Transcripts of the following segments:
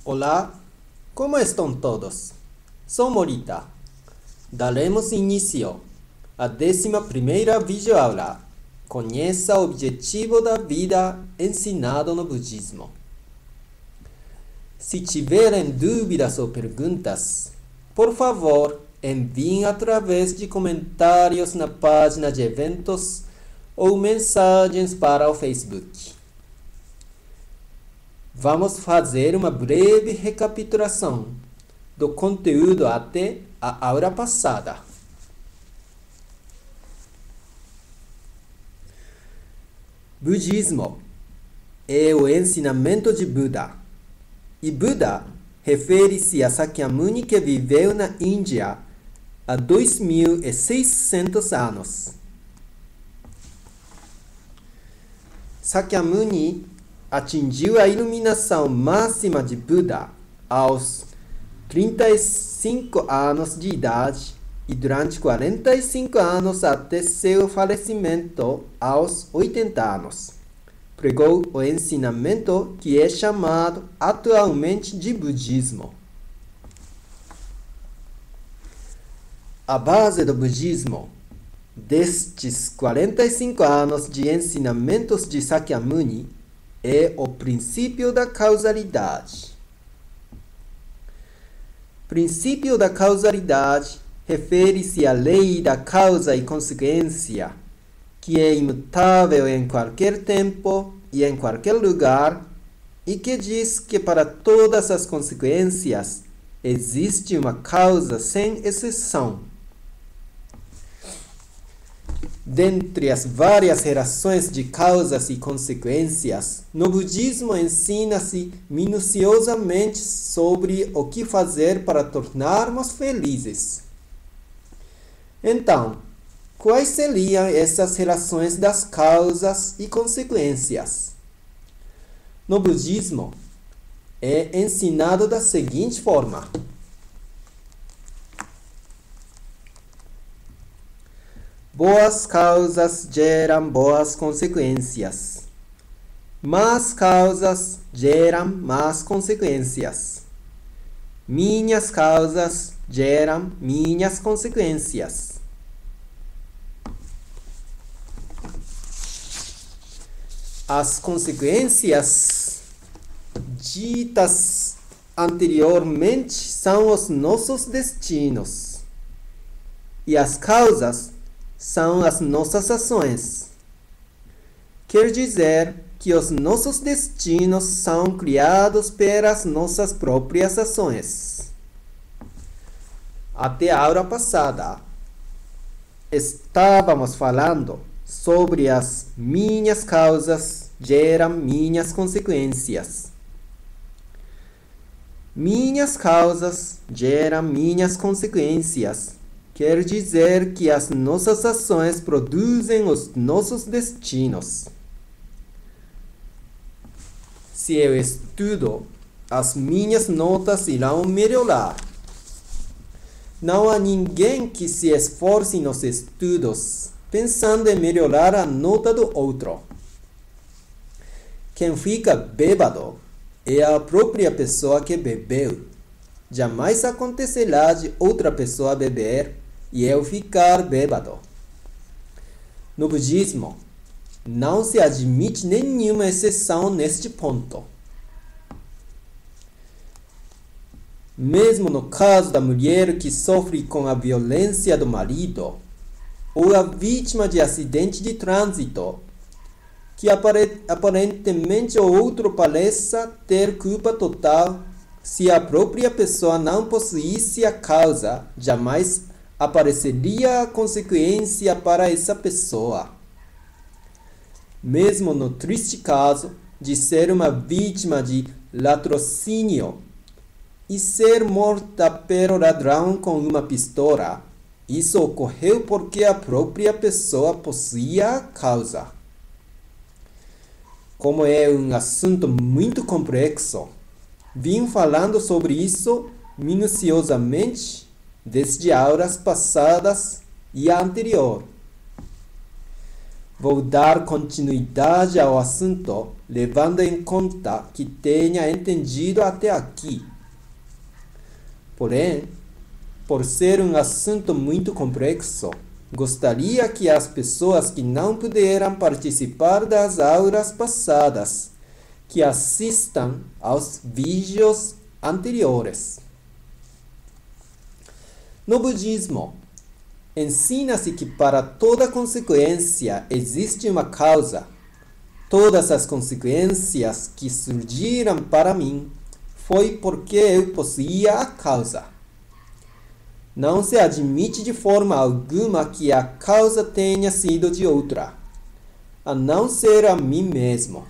Olá, como estão todos? Sou Morita. Daremos início à 11ª videoaula. Conheça o objetivo da vida ensinado no budismo. Se tiverem dúvidas ou perguntas, por favor, enviem através de comentários na página de eventos ou mensagens para o Facebook. Vamos fazer uma breve recapitulação do conteúdo até a aula passada. Budismo é o ensinamento de Buda. E Buda refere-se a Sakyamuni que viveu na Índia há 2600 anos. Sakyamuni atingiu a iluminação máxima de Buda aos 35 anos de idade e durante 45 anos até seu falecimento aos 80 anos. Pregou o ensinamento que é chamado atualmente de budismo. A base do budismo, destes 45 anos de ensinamentos de Sakyamuni, é o princípio da causalidade. Princípio da causalidade refere-se à lei da causa e consequência, que é imutável em qualquer tempo e em qualquer lugar, e que diz que para todas as consequências existe uma causa sem exceção. Dentre as várias relações de causas e consequências, no budismo ensina-se minuciosamente sobre o que fazer para tornarmos felizes. Então, quais seriam essas relações das causas e consequências? No budismo, é ensinado da seguinte forma: boas causas geram boas consequências. Más causas geram más consequências. Minhas causas geram minhas consequências. As consequências ditas anteriormente são os nossos destinos. E as causas são as nossas ações. Quer dizer que os nossos destinos são criados pelas nossas próprias ações. Até a aula passada, estávamos falando sobre as minhas causas geram minhas consequências. Minhas causas geram minhas consequências. Quer dizer que as nossas ações produzem os nossos destinos. Se eu estudo, as minhas notas irão melhorar. Não há ninguém que se esforce nos estudos pensando em melhorar a nota do outro. Quem fica bêbado é a própria pessoa que bebeu. Jamais acontecerá de outra pessoa beber e eu ficar bêbado. No budismo, não se admite nenhuma exceção neste ponto. Mesmo no caso da mulher que sofre com a violência do marido, ou a vítima de acidente de trânsito, que aparentemente o outro pareça ter culpa total, se a própria pessoa não possuísse a causa, jamais apareceria a consequência para essa pessoa. Mesmo no triste caso de ser uma vítima de latrocínio e ser morta pelo ladrão com uma pistola, isso ocorreu porque a própria pessoa possuía a causa. Como é um assunto muito complexo, vim falando sobre isso minuciosamente desde aulas passadas e a anterior. Vou dar continuidade ao assunto levando em conta que tenha entendido até aqui. Porém, por ser um assunto muito complexo, gostaria que as pessoas que não puderam participar das aulas passadas que assistam aos vídeos anteriores. No budismo, ensina-se que para toda consequência existe uma causa. Todas as consequências que surgiram para mim foi porque eu possuía a causa. Não se admite de forma alguma que a causa tenha sido de outra, a não ser a mim mesmo.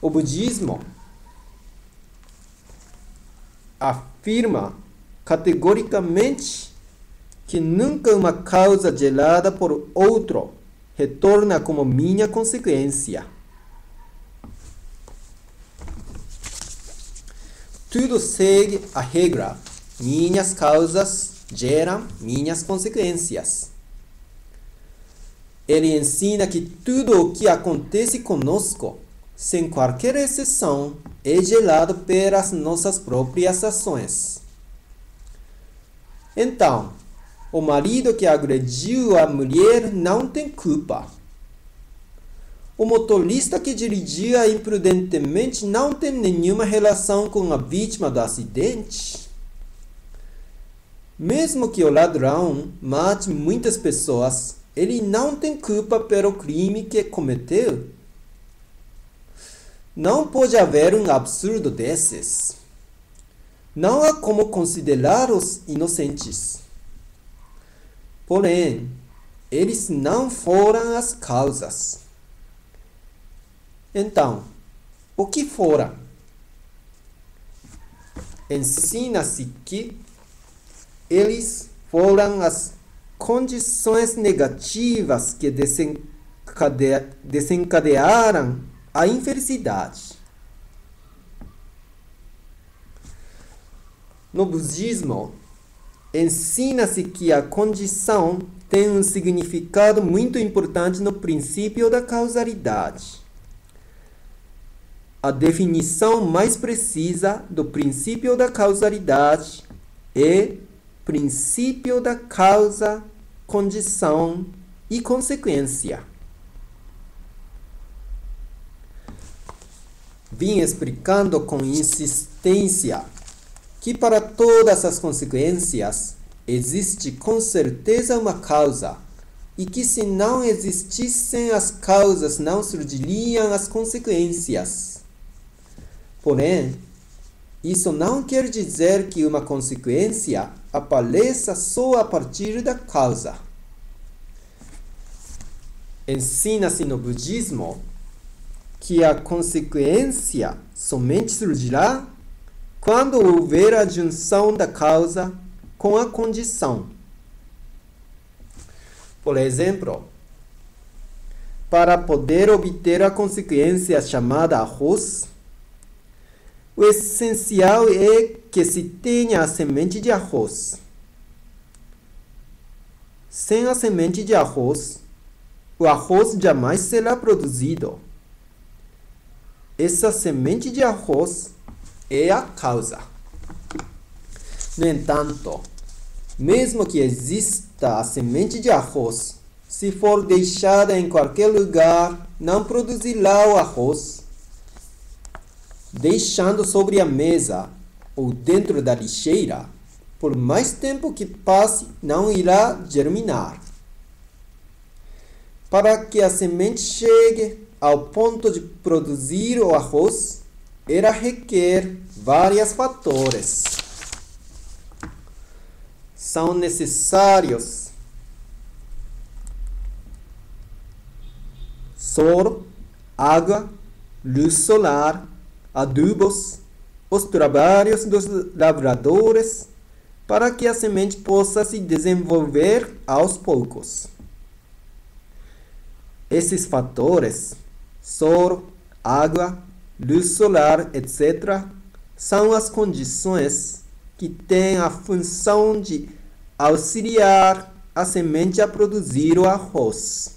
O budismo afirma categoricamente que nunca uma causa gerada por outro retorna como minha consequência. Tudo segue a regra: minhas causas geram minhas consequências. Ele ensina que tudo o que acontece conosco, sem qualquer exceção, é gerado pelas nossas próprias ações. Então, o marido que agrediu a mulher não tem culpa. O motorista que dirigia imprudentemente não tem nenhuma relação com a vítima do acidente. Mesmo que o ladrão mate muitas pessoas, ele não tem culpa pelo crime que cometeu. Não pode haver um absurdo desses. Não há como considerá-los inocentes. Porém, eles não foram as causas. Então, o que foram? Ensina-se que eles foram as condições negativas que desencadearam a infelicidade. No budismo, ensina-se que a condição tem um significado muito importante no princípio da causalidade. A definição mais precisa do princípio da causalidade é princípio da causa, condição e consequência. Vim explicando com insistência que para todas as consequências existe com certeza uma causa, e que se não existissem as causas não surgiriam as consequências. Porém, isso não quer dizer que uma consequência apareça só a partir da causa. Ensina-se no budismo que a consequência somente surgirá quando houver a junção da causa com a condição. Por exemplo, para poder obter a consequência chamada arroz, o essencial é que se tenha a semente de arroz. Sem a semente de arroz, o arroz jamais será produzido. Essa semente de arroz é a causa. No entanto, mesmo que exista a semente de arroz, se for deixada em qualquer lugar, não produzirá o arroz. Deixando sobre a mesa ou dentro da lixeira, por mais tempo que passe, não irá germinar. Para que a semente chegue ao ponto de produzir o arroz, ela requer vários fatores. São necessários solo, água, luz solar, adubos, os trabalhos dos lavradores, para que a semente possa se desenvolver aos poucos. Esses fatores, solo, água, luz solar, etc., são as condições que têm a função de auxiliar a semente a produzir o arroz.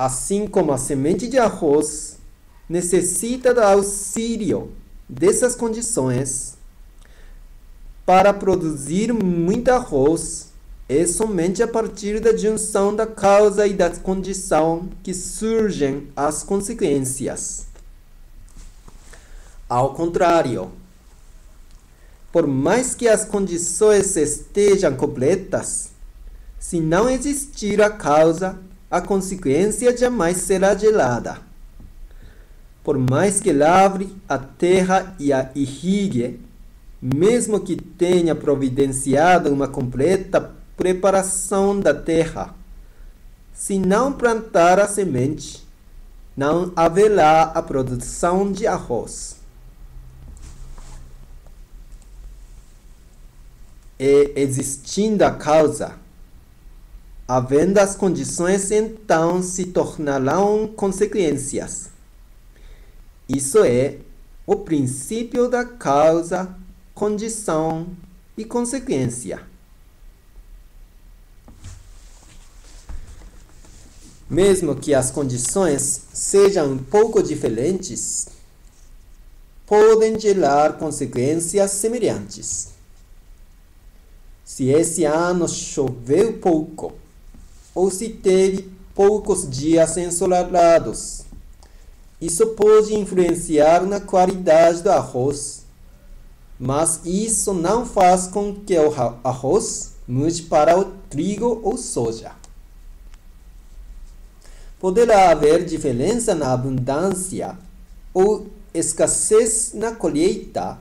assim como a semente de arroz necessita do auxílio dessas condições para produzir muito arroz, é somente a partir da junção da causa e da condição que surgem as consequências. Ao contrário, por mais que as condições estejam completas, se não existir a causa, a consequência jamais será gerada. Por mais que lavre a terra e a irrigue, mesmo que tenha providenciado uma completa preparação da terra, se não plantar a semente, não haverá a produção de arroz. E existindo a causa, havendo as condições, então se tornarão consequências. Isso é o princípio da causa, condição e consequência. Mesmo que as condições sejam um pouco diferentes, podem gerar consequências semelhantes. Se esse ano choveu pouco, ou se teve poucos dias ensolarados, isso pode influenciar na qualidade do arroz, mas isso não faz com que o arroz mude para o trigo ou soja. Poderá haver diferença na abundância ou escassez na colheita,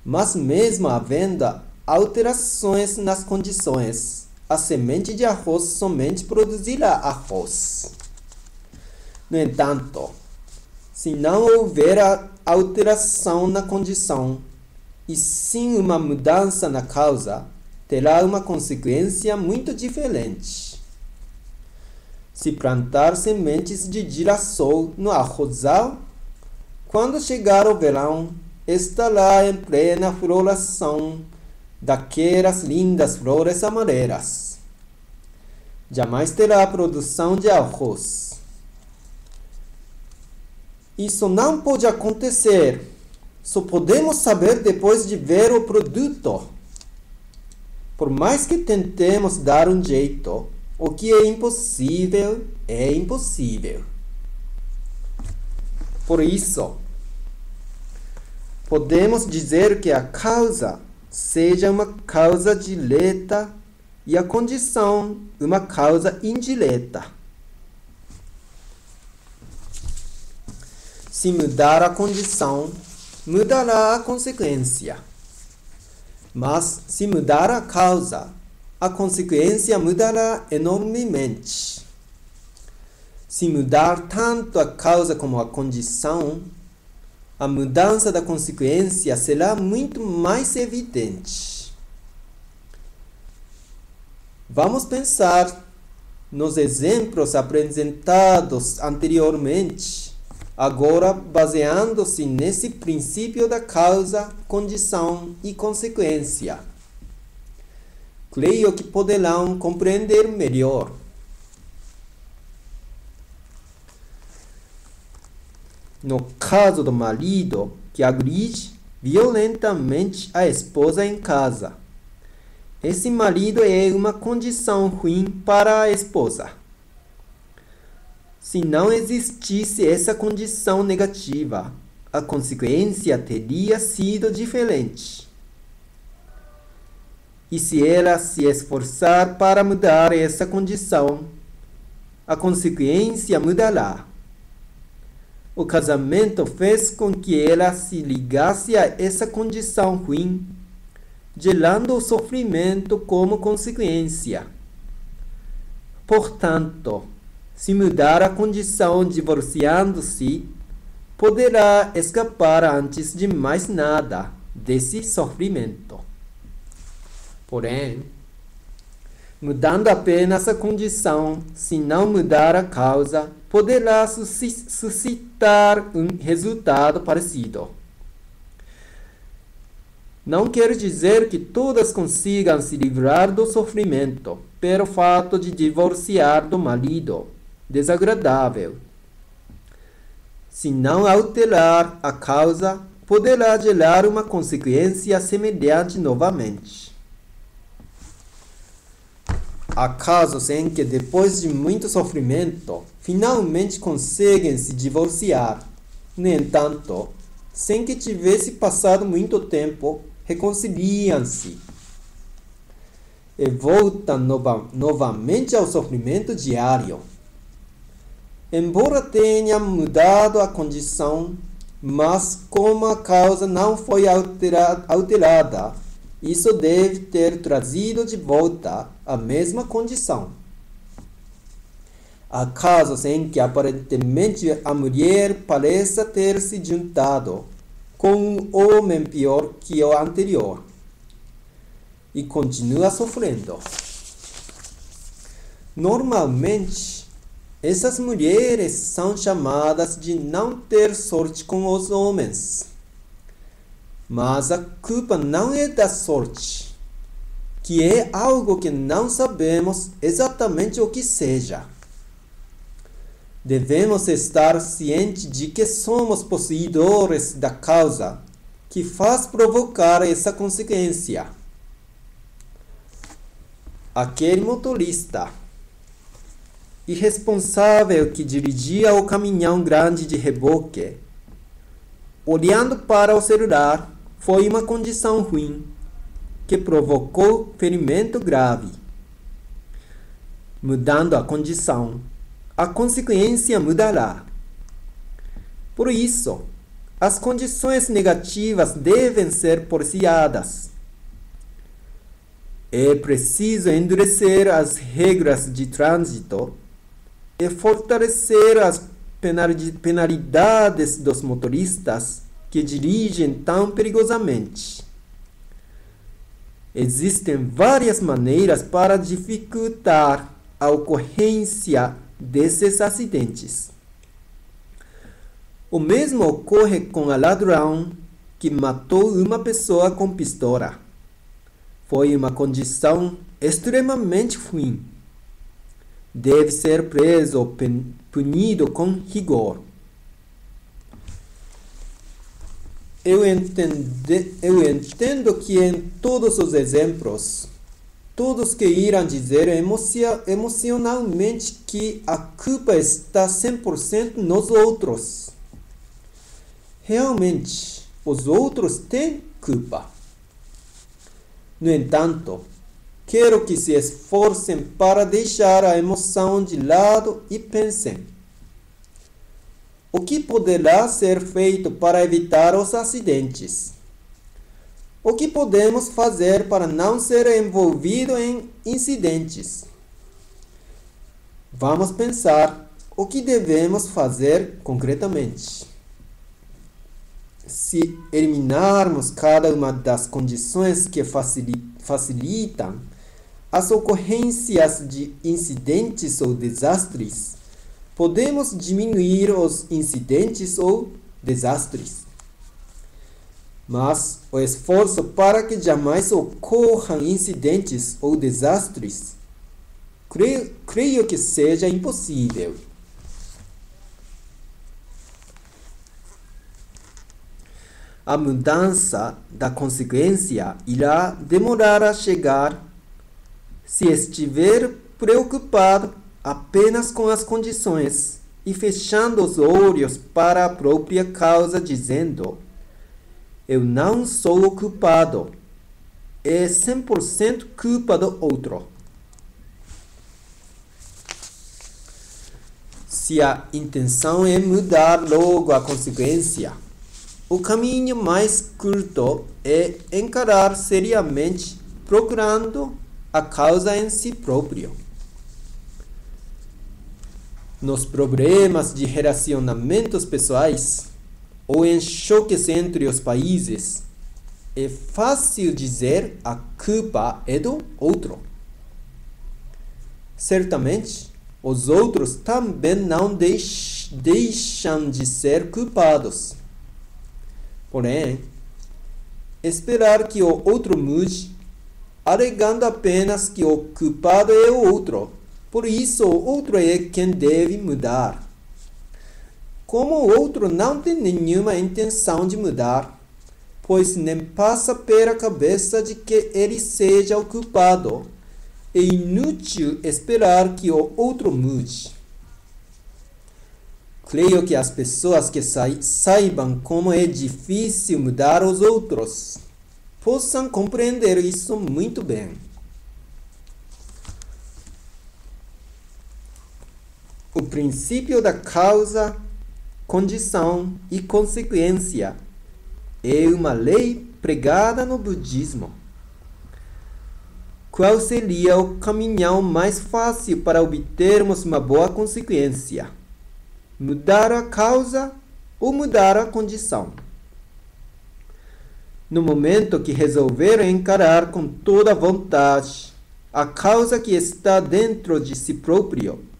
mas mesmo havendo alterações nas condições, a semente de arroz somente produzirá arroz. No entanto, se não houver alteração na condição, e sim uma mudança na causa, terá uma consequência muito diferente. Se plantar sementes de girassol no arrozal, quando chegar o verão, estará em plena floração daquelas lindas flores amarelas. Jamais terá produção de arroz. Isso não pode acontecer. Só podemos saber depois de ver o produto. Por mais que tentemos dar um jeito, o que é impossível é impossível. Por isso, podemos dizer que a causa seja uma causa direta e a condição uma causa indireta. Se mudar a condição, mudará a consequência. Mas se mudar a causa, a consequência mudará enormemente. Se mudar tanto a causa como a condição, a mudança da consequência será muito mais evidente. Vamos pensar nos exemplos apresentados anteriormente, agora baseando-se nesse princípio da causa, condição e consequência. Creio que poderão compreender melhor. No caso do marido que agride violentamente a esposa em casa, esse marido é uma condição ruim para a esposa. Se não existisse essa condição negativa, a consequência teria sido diferente. E se ela se esforçar para mudar essa condição, a consequência mudará. O casamento fez com que ela se ligasse a essa condição ruim, gerando o sofrimento como consequência. Portanto, se mudar a condição divorciando-se, poderá escapar antes de mais nada desse sofrimento. Porém, mudando apenas a condição, se não mudar a causa, poderá suscitar um resultado parecido. Não quer dizer que todas consigam se livrar do sofrimento pelo fato de divorciar do marido, desagradável. Se não alterar a causa, poderá gerar uma consequência semelhante novamente. Há casos em que, depois de muito sofrimento, finalmente conseguem se divorciar. No entanto, sem que tivesse passado muito tempo, reconciliam-se e voltam novamente ao sofrimento diário. Embora tenha mudado a condição, mas como a causa não foi alterada, isso deve ter trazido de volta a mesma condição. Há casos em que aparentemente a mulher parece ter se juntado com um homem pior que o anterior e continua sofrendo. Normalmente, essas mulheres são chamadas de não ter sorte com os homens. Mas a culpa não é da sorte, que é algo que não sabemos exatamente o que seja. Devemos estar cientes de que somos possuidores da causa que faz provocar essa consequência. Aquele motorista irresponsável que dirigia o caminhão grande de reboque, olhando para o celular, foi uma condição ruim que provocou ferimento grave. Mudando a condição, a consequência mudará. Por isso, as condições negativas devem ser policiadas. É preciso endurecer as regras de trânsito e fortalecer as penalidades dos motoristas que dirigem tão perigosamente. Existem várias maneiras para dificultar a ocorrência desses acidentes. O mesmo ocorre com o ladrão que matou uma pessoa com pistola. Foi uma condição extremamente ruim. Deve ser preso ou punido com rigor. Eu entendo que em todos os exemplos, todos que irão dizer emocionalmente que a culpa está 100% nos outros. Realmente, os outros têm culpa. No entanto, quero que se esforcem para deixar a emoção de lado e pensem: o que poderá ser feito para evitar os acidentes? O que podemos fazer para não ser envolvido em incidentes? Vamos pensar o que devemos fazer concretamente. Se eliminarmos cada uma das condições que facilitam as ocorrências de incidentes ou desastres, podemos diminuir os incidentes ou desastres. Mas o esforço para que jamais ocorram incidentes ou desastres, creio que seja impossível. A mudança da consequência irá demorar a chegar se estiver preocupado apenas com as condições e fechando os olhos para a própria causa, dizendo: eu não sou o culpado, é 100% culpa do outro. Se a intenção é mudar logo a consequência, o caminho mais curto é encarar seriamente, procurando a causa em si próprio. Nos problemas de relacionamentos pessoais ou em choques entre os países, é fácil dizer a culpa é do outro. Certamente, os outros também não deixam de ser culpados. Porém, esperar que o outro mude, alegando apenas que o culpado é o outro, Por isso, o outro é quem deve mudar. Como o outro não tem nenhuma intenção de mudar, pois nem passa pela cabeça de que ele seja o culpado, é inútil esperar que o outro mude. Creio que as pessoas que saibam como é difícil mudar os outros possam compreender isso muito bem. O princípio da causa, condição e consequência é uma lei pregada no budismo. Qual seria o caminho mais fácil para obtermos uma boa consequência? Mudar a causa ou mudar a condição? No momento que resolveram encarar com toda a vontade a causa que está dentro de si próprio,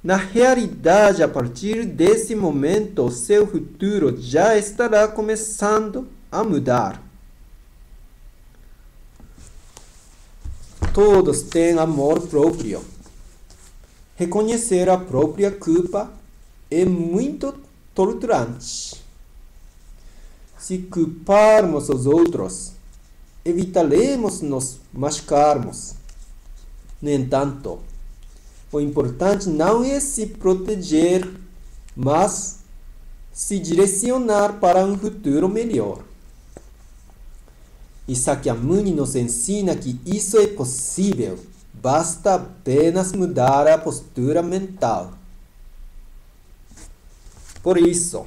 na realidade, a partir desse momento, o seu futuro já estará começando a mudar. Todos têm amor próprio. Reconhecer a própria culpa é muito torturante. Se culparmos os outros, evitaremos nos machucarmos. No entanto, o importante não é se proteger, mas se direcionar para um futuro melhor. E Sakyamuni nos ensina que isso é possível, basta apenas mudar a postura mental. Por isso,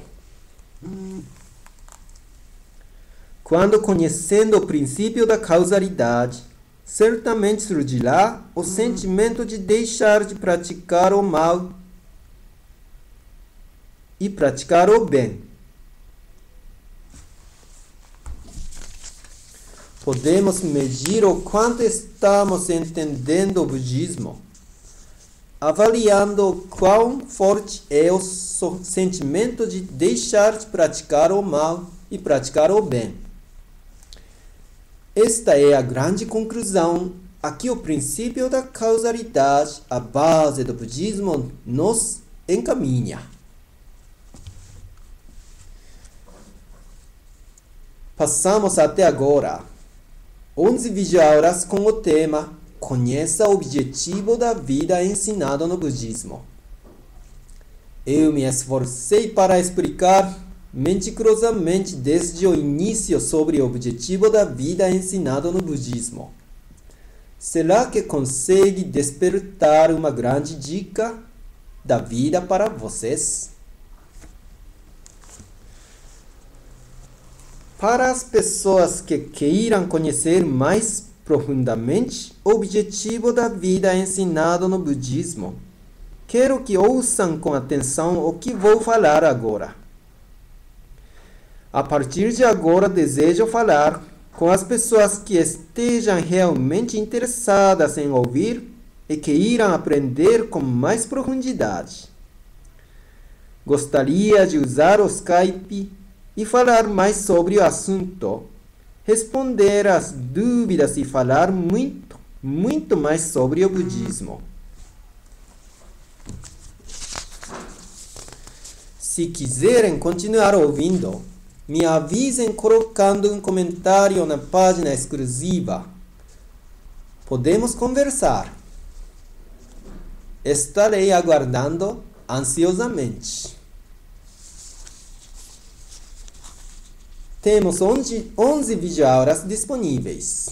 quando conhecendo o princípio da causalidade, certamente surgirá o sentimento de deixar de praticar o mal e praticar o bem. Podemos medir o quanto estamos entendendo o budismo, avaliando quão forte é o sentimento de deixar de praticar o mal e praticar o bem. Esta é a grande conclusão a que o princípio da causalidade, a base do budismo, nos encaminha. Passamos até agora 11 videoaulas com o tema Conheça o objetivo da vida ensinado no budismo. Eu me esforcei para explicar meticulosamente desde o início sobre o objetivo da vida ensinado no budismo. Será que consegue despertar uma grande dica da vida para vocês? Para as pessoas que queiram conhecer mais profundamente o objetivo da vida ensinado no budismo, quero que ouçam com atenção o que vou falar agora. A partir de agora, desejo falar com as pessoas que estejam realmente interessadas em ouvir e que irão aprender com mais profundidade. Gostaria de usar o Skype e falar mais sobre o assunto, responder às dúvidas e falar muito mais sobre o budismo. Se quiserem continuar ouvindo, me avisem colocando um comentário na página exclusiva. Podemos conversar. Estarei aguardando ansiosamente. Temos 11 videoaulas disponíveis.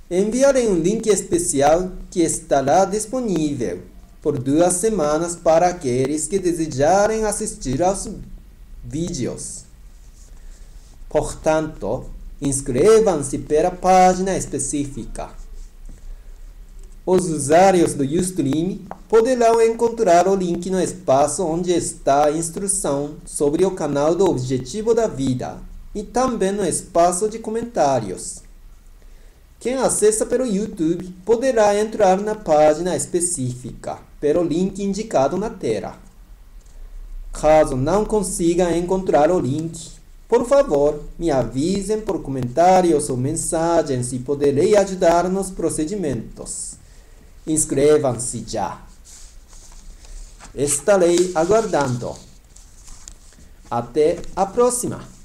Enviarei um link especial que estará disponível por 2 semanas para aqueles que desejarem assistir aos vídeos. Portanto, inscrevam-se pela página específica. Os usuários do Ustream poderão encontrar o link no espaço onde está a instrução sobre o canal do Objetivo da Vida e também no espaço de comentários. Quem acessa pelo YouTube poderá entrar na página específica pelo link indicado na tela. Caso não consiga encontrar o link, por favor, me avisem por comentários ou mensagens e poderei ajudar nos procedimentos. Inscrevam-se já! Estarei aguardando. Até a próxima!